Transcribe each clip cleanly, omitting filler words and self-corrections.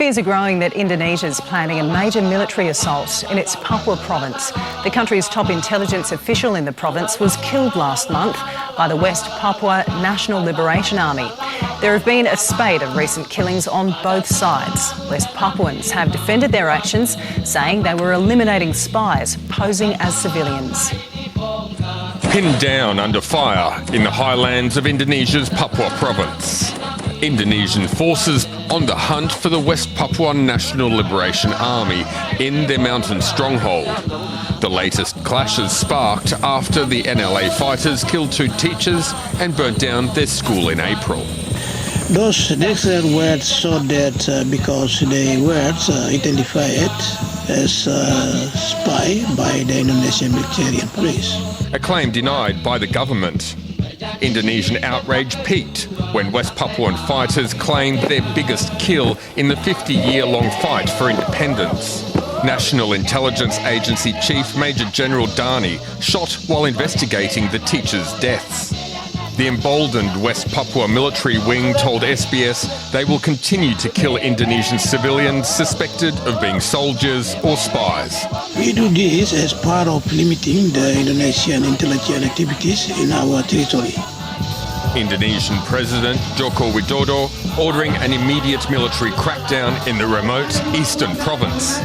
Fears are growing that Indonesia is planning a major military assault in its Papua province. The country's top intelligence official in the province was killed last month by the West Papua National Liberation Army. There have been a spate of recent killings on both sides. West Papuans have defended their actions, saying they were eliminating spies posing as civilians. Pinned down under fire in the highlands of Indonesia's Papua province. Indonesian forces on the hunt for the West Papua National Liberation Army in their mountain stronghold. The latest clashes sparked after the NLA fighters killed 2 teachers and burnt down their school in April. Those declared words so that because the words identified as spy by the Indonesian military police. A claim denied by the government. Indonesian outrage peaked when West Papuan fighters claimed their biggest kill in the 50-year-long fight for independence. National Intelligence Agency Chief Major General Dani shot while investigating the teachers' deaths. The emboldened West Papua military wing told SBS they will continue to kill Indonesian civilians suspected of being soldiers or spies. We do this as part of limiting the Indonesian intelligence activities in our territory. Indonesian President Joko Widodo ordering an immediate military crackdown in the remote eastern province.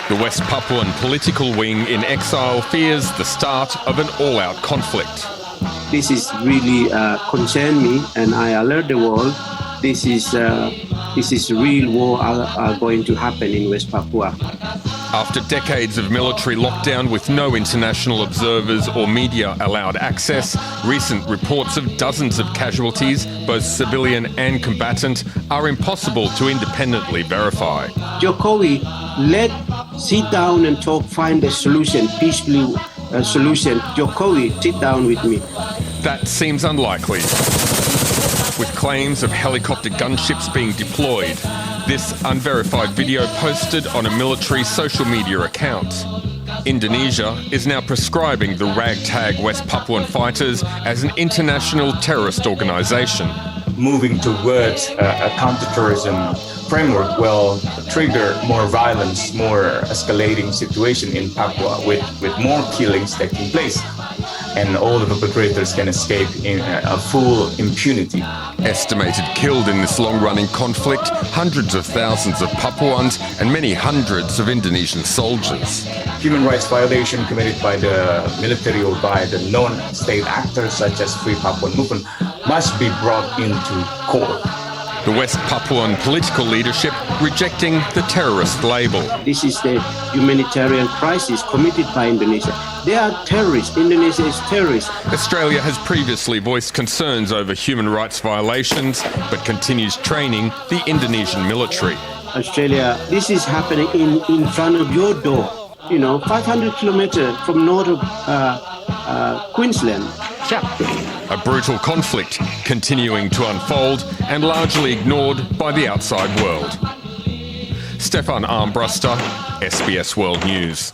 The West Papuan political wing in exile fears the start of an all-out conflict. This is really concern me, and I alert the world. This is real war are going to happen in West Papua. After decades of military lockdown with no international observers or media allowed access, recent reports of dozens of casualties, both civilian and combatant, are impossible to independently verify. Jokowi, let's sit down and talk, find a solution, peacefully solution. Jokowi, sit down with me. That seems unlikely. With claims of helicopter gunships being deployed, this unverified video posted on a military social media account. Indonesia is now prescribing the ragtag West Papuan fighters as an international terrorist organisation. Moving towards a counter-terrorism framework will trigger more violence, more escalating situation in Papua with more killings taking place. And all the perpetrators can escape in a full impunity. Estimated killed in this long-running conflict, hundreds of thousands of Papuans and many hundreds of Indonesian soldiers. Human rights violation committed by the military or by the non-state actors such as Free Papuan Movement must be brought into court. The West Papuan political leadership rejecting the terrorist label. This is the humanitarian crisis committed by Indonesia. They are terrorists. Indonesia is terrorist. Australia has previously voiced concerns over human rights violations, but continues training the Indonesian military. Australia, this is happening in front of your door. 500 kilometers from north of Queensland. A brutal conflict continuing to unfold and largely ignored by the outside world. Stefan Armbruster, SBS World News.